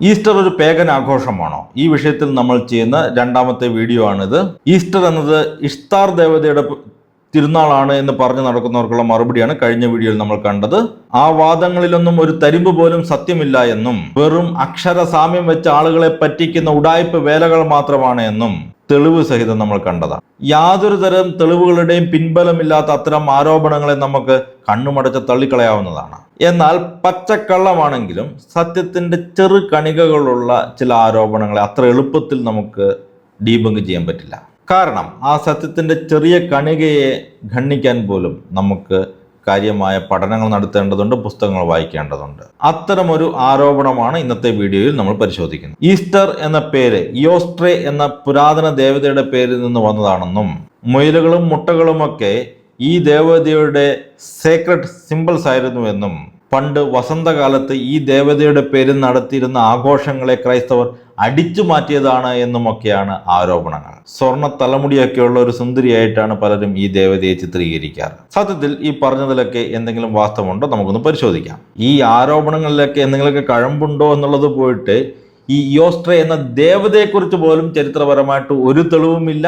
Easter ഒരു pagan ആഘോഷമാണോ? ഈ വിഷയത്തിൽ നമ്മൾ ചെയ്യുന്ന രണ്ടാമത്തെ വീഡിയോ ആണിത്. ഈസ്റ്റർ എന്നത് ഇഷ്താർ ദേവതയുടെ തിരുനാളാണ് എന്ന് പറഞ്ഞു നടക്കുന്നവർക്കുള്ള മറുപടിയാണ് കഴിഞ്ഞ വീഡിയോയിൽ നമ്മൾ കണ്ടത്. ആ വാദങ്ങളിലൊന്നും ഒരു തരിമ്പ് പോലും സത്യമില്ല എന്നും വെറും അക്ഷര സാമ്യം വെച്ച ആളുകളെ പറ്റിക്കുന്ന ഉഡായിപ്പ് വേലകൾ മാത്രമാണ് എന്നും തെളിവ് സഹിതം നമ്മൾ കണ്ടതാണ്. യാതൊരു തരം തെളിവുകളുടെയും പിൻബലമില്ലാത്ത അത്തരം ആരോപണങ്ങളെ നമുക്ക് കണ്ണുമടച്ച് തള്ളിക്കളയാവുന്നതാണ്. എന്നാൽ പച്ചക്കള്ളമാണെങ്കിലും സത്യത്തിന്റെ ചെറു കണികകളുള്ള ചില ആരോപണങ്ങളെ അത്ര എളുപ്പത്തിൽ നമുക്ക് ഡീബങ്ക് ചെയ്യാൻ പറ്റില്ല. കാരണം ആ സത്യത്തിന്റെ ചെറിയ കണികയെ ഖണ്ഡിക്കാൻ പോലും നമുക്ക് കാര്യമായ പഠനങ്ങൾ നടത്തേണ്ടതുണ്ട്, പുസ്തകങ്ങൾ വായിക്കേണ്ടതുണ്ട്. അത്തരമൊരു ആരോപണമാണ് ഇന്നത്തെ വീഡിയോയിൽ നമ്മൾ പരിശോധിക്കുന്നത്. ഈസ്റ്റർ എന്ന പേര് ഇയോസ്ട്രേ എന്ന പുരാതന ദേവതയുടെ പേരിൽ നിന്ന് വന്നതാണെന്നും മുയലുകളും മുട്ടകളുമൊക്കെ ഈ ദേവതയുടെ സേക്രഡ് സിംബൽസ് ആയിരുന്നുവെന്നും പണ്ട് വസന്തകാലത്ത് ഈ ദേവതയുടെ പേരിൽ നടത്തിയിരുന്ന ആഘോഷങ്ങളെ ക്രൈസ്തവർ അടിച്ചു മാറ്റിയതാണ് എന്നുമൊക്കെയാണ് ആരോപണങ്ങൾ. സ്വർണ്ണ തലമുടിയൊക്കെയുള്ള ഒരു സുന്ദരിയായിട്ടാണ് പലരും ഈ ദേവതയെ ചിത്രീകരിക്കാറ്. സത്യത്തിൽ ഈ പറഞ്ഞതിലൊക്കെ എന്തെങ്കിലും വാസ്തവമുണ്ടോ? നമുക്കൊന്ന് പരിശോധിക്കാം. ഈ ആരോപണങ്ങളിലൊക്കെ എന്തെങ്കിലുമൊക്കെ കഴമ്പുണ്ടോ എന്നുള്ളത് പോയിട്ട് ഈ ഇയോസ്ട്രേ എന്ന ദേവതയെക്കുറിച്ച് പോലും ചരിത്രപരമായിട്ട് ഒരു തെളിവുമില്ല.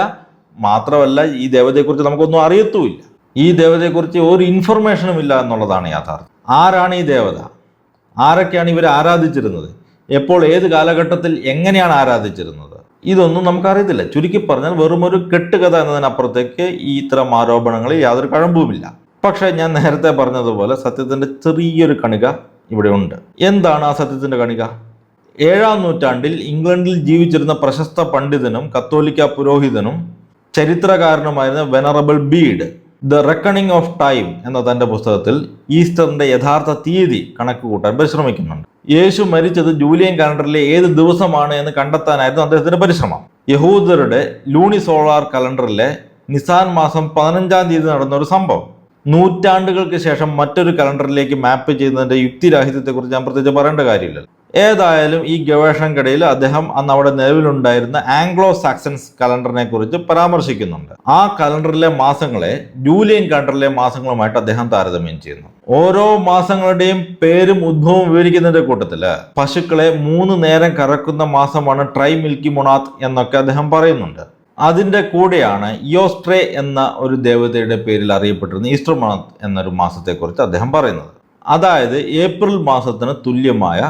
മാത്രമല്ല, ഈ ദേവതയെക്കുറിച്ച് നമുക്കൊന്നും അറിയത്തുമില്ല. ഈ ദേവതയെക്കുറിച്ച് ഒരു ഇൻഫർമേഷനും ഇല്ല എന്നുള്ളതാണ് യാഥാർത്ഥ്യം. ആരാണ് ഈ ദേവത? ആരൊക്കെയാണ് ഇവർ ആരാധിച്ചിരുന്നത്? എപ്പോൾ, ഏത് കാലഘട്ടത്തിൽ, എങ്ങനെയാണ് ആരാധിച്ചിരുന്നത്? ഇതൊന്നും നമുക്കറിയത്തില്ല. ചുരുക്കി പറഞ്ഞാൽ വെറും ഒരു കെട്ടുകഥ എന്നതിനപ്പുറത്തേക്ക് ഈ ഇത്തരം ആരോപണങ്ങളിൽ യാതൊരു കഴമ്പുമില്ല. പക്ഷേ ഞാൻ നേരത്തെ പറഞ്ഞതുപോലെ സത്യത്തിന്റെ ചെറിയൊരു കണിക ഇവിടെ ഉണ്ട്. എന്താണ് ആ സത്യത്തിന്റെ കണിക? 7-ാം നൂറ്റാണ്ടിൽ ഇംഗ്ലണ്ടിൽ ജീവിച്ചിരുന്ന പ്രശസ്ത പണ്ഡിതനും കത്തോലിക്ക പുരോഹിതനും ചരിത്രകാരനുമായിരുന്ന venerable Bede the reckoning of time എന്ന തന്റെ പുസ്തകത്തിൽ ഈസ്റ്ററിന്റെ യഥാർത്ഥ തീയതി കണക്ക് കൂട്ടാൻ പരിശ്രമിക്കുന്നുണ്ട്. യേശു മരിച്ചത് ജൂലിയൻ കലണ്ടറിലെ ഏത് ദിവസമാണ് എന്ന് കണ്ടെത്താനായിരുന്നു അദ്ദേഹത്തിന്റെ പരിശ്രമം. യഹൂദരുടെ ലൂണി സോളാർ കലണ്ടറിലെ നിസാൻ മാസം 15-ാം തീയതി നടന്ന ഒരു സംഭവം നൂറ്റാണ്ടുകൾക്ക് ശേഷം മറ്റൊരു കലണ്ടറിലേക്ക് മാപ്പ് ചെയ്യുന്നതിന്റെ യുക്തിരാഹിത്യത്തെക്കുറിച്ച് ഞാൻ പ്രത്യേകിച്ച് പറയേണ്ട കാര്യമില്ല. ഏതായാലും ഈ ഗവേഷണക്കിടയിൽ അദ്ദേഹം അന്ന് അവിടെ നിലവിലുണ്ടായിരുന്ന ആംഗ്ലോ സാക്സൺസ് കലണ്ടറിനെ കുറിച്ച് പരാമർശിക്കുന്നുണ്ട്. ആ കലണ്ടറിലെ മാസങ്ങളെ ജൂലിയൻ കലണ്ടറിലെ മാസങ്ങളുമായിട്ട് അദ്ദേഹം താരതമ്യം ചെയ്യുന്നു. ഓരോ മാസങ്ങളുടെയും പേരും ഉദ്ഭവവും വിവരിക്കുന്നതിന്റെ കൂട്ടത്തില് പശുക്കളെ 3 നേരം കറക്കുന്ന മാസമാണ് ട്രൈ മിൽക്കി മൊണാത്ത് എന്നൊക്കെ അദ്ദേഹം പറയുന്നുണ്ട്. അതിന്റെ കൂടെയാണ് ഇയോസ്ട്രേ എന്ന ഒരു ദേവതയുടെ പേരിൽ അറിയപ്പെട്ടിരുന്ന ഈസ്റ്റർ മന്ത് എന്നൊരു മാസത്തെക്കുറിച്ച് അദ്ദേഹം പറയുന്നത്. അതായത് ഏപ്രിൽ മാസത്തിന് തുല്യമായ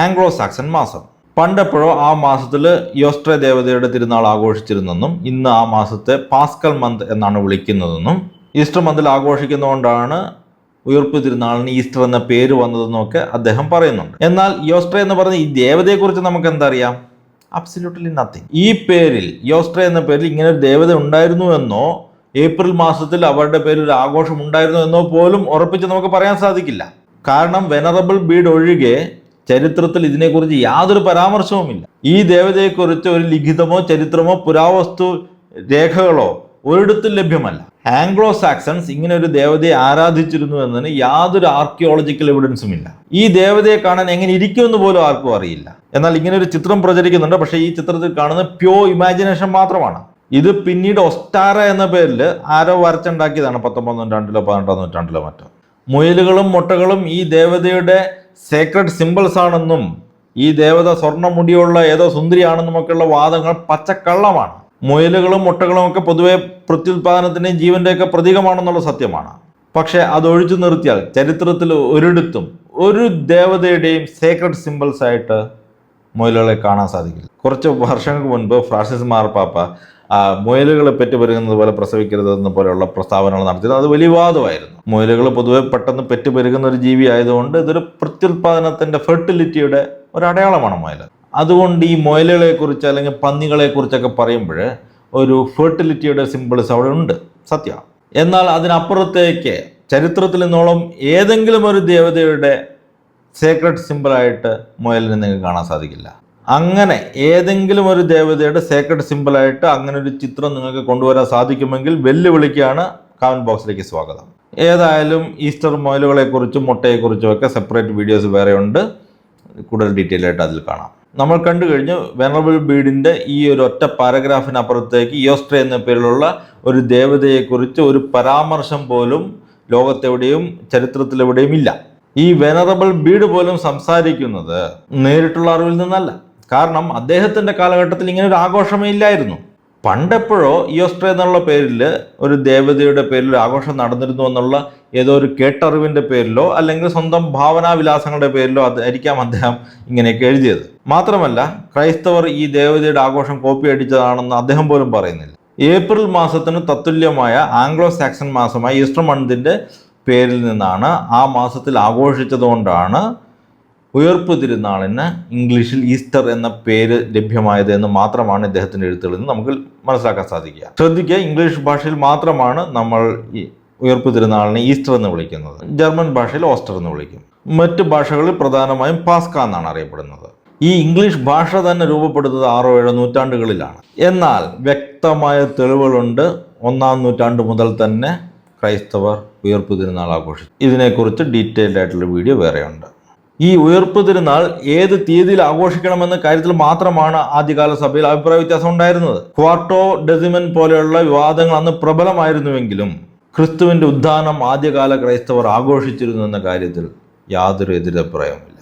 ആംഗ്ലോ സാക്സൺ മാസം. പണ്ടെപ്പോഴോ ആ മാസത്തിൽ ഇയോസ്ട്രേ ദേവതയുടെ തിരുനാൾ ആഘോഷിച്ചിരുന്നെന്നും ഇന്ന് ആ മാസത്തെ പാസ്കൽ മന്ത് എന്നാണ് വിളിക്കുന്നതെന്നും ഈസ്റ്റർ മന്തിൽ ആഘോഷിക്കുന്നതുകൊണ്ടാണ് ഉയർപ്പ് തിരുനാളിന് ഈസ്റ്റർ എന്ന പേര് വന്നതെന്നും ഒക്കെ അദ്ദേഹം പറയുന്നുണ്ട്. എന്നാൽ ഇയോസ്ട്രേ എന്ന് പറഞ്ഞ ഈ ദേവതയെക്കുറിച്ച് നമുക്ക് എന്തറിയാം? Absolutely nothing. ഈ പേരിൽ, ഇയോസ്ട്രേ എന്ന പേരിൽ ഇങ്ങനെ ഒരു ദേവത ഉണ്ടായിരുന്നു എന്നോ ഏപ്രിൽ മാസത്തിൽ അവരുടെ പേരിൽ ഒരു ആഘോഷം ഉണ്ടായിരുന്നു എന്നോ പോലും ഉറപ്പിച്ച് നമുക്ക് പറയാൻ സാധിക്കില്ല. കാരണം വെനറബിൾ ബീഡ് ഒഴികെ ചരിത്രത്തിൽ ഇതിനെക്കുറിച്ച് യാതൊരു പരാമർശവുമില്ല. ഈ ദേവതയെക്കുറിച്ച് ഒരു ലിഖിതമോ ചരിത്രമോ പുരാവസ്തു രേഖകളോ ഒരിടത്തും ലഭ്യമല്ല. ആംഗ്ലോ സാക്സൺസ് ഇങ്ങനെ ഒരു ദേവതയെ ആരാധിച്ചിരുന്നു എന്നതിന് യാതൊരു ആർക്കിയോളജിക്കൽ എവിഡൻസും ഇല്ല. ഈ ദേവതയെ കാണാൻ എങ്ങനെ ഇരിക്കുമെന്ന് പോലും ആർക്കും അറിയില്ല. എന്നാൽ ഇങ്ങനെ ഒരു ചിത്രം പ്രചരിക്കുന്നുണ്ട്. പക്ഷേ ഈ ചിത്രത്തിൽ കാണുന്ന പ്യോ ഇമാജിനേഷൻ മാത്രമാണ്. ഇത് പിന്നീട് ഒസ്റ്റാര എന്ന പേരിൽ ആരോ വരച്ചുണ്ടാക്കിയതാണ് 19-ാം നൂറ്റാണ്ടിലോ 18-ാം നൂറ്റാണ്ടിലോ മറ്റോ. മുയലുകളും മുട്ടകളും ഈ ദേവതയുടെ സേക്രഡ് സിംബൽസ് ആണെന്നും ഈ ദേവത സ്വർണ്ണമുടിയുള്ള ഏതോ സുന്ദരിയാണെന്നും ഒക്കെയുള്ള വാദങ്ങൾ പച്ചക്കള്ളമാണ്. മുയലുകളും മുട്ടകളും ഒക്കെ പൊതുവെ പ്രത്യുൽപാദനത്തിന്റെയും ജീവന്റെയൊക്കെ പ്രതീകമാണെന്നുള്ള സത്യമാണ്. പക്ഷെ അതൊഴിച്ചു നിർത്തിയാൽ ചരിത്രത്തിൽ ഒരിടത്തും ഒരു ദേവതയുടെയും സേക്രഡ് സിംബൽസ് ആയിട്ട് മുയലുകളെ കാണാൻ സാധിക്കില്ല. കുറച്ച് വർഷങ്ങൾക്ക് മുൻപ് ഫ്രാൻസിസ് മാർപ്പാപ്പ മുയലുകളെ പെറ്റുപെരുകുന്നത് പോലെ പ്രസവിക്കരുതെന്ന പോലെയുള്ള പ്രസ്താവനകൾ നടത്തിയത് അത് വലിയ വിവാദമായിരുന്നു. മുയലുകൾ പൊതുവെ പെട്ടെന്ന് പെറ്റുപെരുകുന്ന ഒരു ജീവി ആയതുകൊണ്ട് ഇതൊരു പ്രത്യുൽപാദനത്തിന്റെ ഫെർട്ടിലിറ്റിയുടെ ഒരു അടയാളമാണ് മുയൽ. അതുകൊണ്ട് ഈ മുയലുകളെ കുറിച്ച് അല്ലെങ്കിൽ പന്നികളെ കുറിച്ചൊക്കെ പറയുമ്പോൾ ഒരു ഫെർട്ടിലിറ്റിയുടെ സിമ്പിൾസ് അവിടെ ഉണ്ട്, സത്യമാണ്. എന്നാൽ അതിനപ്പുറത്തേക്ക് ചരിത്രത്തിൽ നിന്നോളം ഏതെങ്കിലും ഒരു ദേവതയുടെ സേക്രഡ് സിമ്പിളായിട്ട് മുയലിനെ നിങ്ങൾക്ക് കാണാൻ സാധിക്കില്ല. അങ്ങനെ ഏതെങ്കിലും ഒരു ദേവതയുടെ സേക്രഡ് സിമ്പിളായിട്ട് അങ്ങനെ ഒരു ചിത്രം നിങ്ങൾക്ക് കൊണ്ടുവരാൻ സാധിക്കുമെങ്കിൽ വെല്ലുവിളിക്കാണ്. കമന്റ് ബോക്സിലേക്ക് സ്വാഗതം. ഏതായാലും ഈസ്റ്റർ മുയലുകളെക്കുറിച്ചും മുട്ടയെക്കുറിച്ചും ഒക്കെ സെപ്പറേറ്റ് വീഡിയോസ് വേറെ ഉണ്ട്. കൂടുതൽ ഡീറ്റെയിൽ ആയിട്ട് അതിൽ കാണാം. നമ്മൾ കണ്ടു കഴിഞ്ഞു വെനറബിൾ ബീഡിന്റെ ഈ ഒരു ഒറ്റ പാരഗ്രാഫിനപ്പുറത്തേക്ക് ഇയോസ്ട്രേ എന്ന പേരിലുള്ള ഒരു ദേവതയെക്കുറിച്ച് ഒരു പരാമർശം പോലും ലോകത്തെവിടെയും ചരിത്രത്തിലെവിടെയും ഇല്ല. ഈ വെനറബിൾ ബീഡ് പോലും സംസാരിക്കുന്നത് നേരിട്ടുള്ള അറിവിൽ നിന്നല്ല. കാരണം അദ്ദേഹത്തിന്റെ കാലഘട്ടത്തിൽ ഇങ്ങനെ ഒരു ആഘോഷമേ ഇല്ലായിരുന്നു. പണ്ടെപ്പോഴോ ഈസ്റ്റർ എന്നുള്ള പേരിൽ ഒരു ദേവതയുടെ പേരിൽ ഒരു ആഘോഷം നടന്നിരുന്നു എന്നുള്ള ഏതോ ഒരു കേട്ടറിവിന്റെ പേരിലോ അല്ലെങ്കിൽ സ്വന്തം ഭാവനാവിലാസങ്ങളുടെ പേരിലോ അതായിരിക്കാം അദ്ദേഹം ഇങ്ങനെയൊക്കെ എഴുതിയത്. മാത്രമല്ല ക്രൈസ്തവർ ഈ ദേവതയുടെ ആഘോഷം കോപ്പി അടിച്ചതാണെന്ന് അദ്ദേഹം പോലും പറയുന്നില്ല. ഏപ്രിൽ മാസത്തിന് തത്തുല്യമായ ആംഗ്ലോ സാക്സൺ മാസമായ ഈസ്റ്റർ മന്തിന്റെ പേരിൽ നിന്നാണ് ആ മാസത്തിൽ ആഘോഷിച്ചതുകൊണ്ടാണ് ഉയർപ്പ് തിരുനാളിന് ഇംഗ്ലീഷിൽ ഈസ്റ്റർ എന്ന പേര് ലഭ്യമായത് എന്ന് മാത്രമാണ് ഇദ്ദേഹത്തിന്റെ എഴുത്തുകളിൽ നിന്ന് നമുക്ക് മനസ്സിലാക്കാൻ സാധിക്കുക. ശ്രദ്ധിക്കുക, ഇംഗ്ലീഷ് ഭാഷയിൽ മാത്രമാണ് നമ്മൾ ഈ ഉയർപ്പ് തിരുനാളിനെ ഈസ്റ്റർ എന്ന് വിളിക്കുന്നത്. ജർമ്മൻ ഭാഷയിൽ ഓസ്റ്റർ എന്ന് വിളിക്കും. മറ്റ് ഭാഷകളിൽ പ്രധാനമായും പാസ്ക എന്നാണ് അറിയപ്പെടുന്നത്. ഈ ഇംഗ്ലീഷ് ഭാഷ തന്നെ രൂപപ്പെടുന്നത് 6-7 നൂറ്റാണ്ടുകളിലാണ്. എന്നാൽ വ്യക്തമായ തെളിവുകളുണ്ട്. 1-ാം നൂറ്റാണ്ട് മുതൽ തന്നെ ക്രൈസ്തവർ ഉയർപ്പ് തിരുനാൾ ആഘോഷിച്ചു. ഇതിനെക്കുറിച്ച് ഡീറ്റെയിൽഡ് ആയിട്ടുള്ള വീഡിയോ വേറെയുണ്ട്. ഈ ഉയർപ്പ് തിരുനാൾ ഏത് തീയതിയിൽ ആഘോഷിക്കണമെന്ന കാര്യത്തിൽ മാത്രമാണ് ആദ്യകാല സഭയിൽ അഭിപ്രായ വ്യത്യാസം ഉണ്ടായിരുന്നത്. ക്വാർട്ടോ ഡെസിമൻ പോലെയുള്ള വിവാദങ്ങൾ അന്ന് പ്രബലമായിരുന്നുവെങ്കിലും ക്രിസ്തുവിന്റെ ഉത്ഥാനം ആദ്യകാല ക്രൈസ്തവർ ആഘോഷിച്ചിരുന്നു എന്ന കാര്യത്തിൽ യാതൊരു എതിരഭിപ്രായവുമില്ല.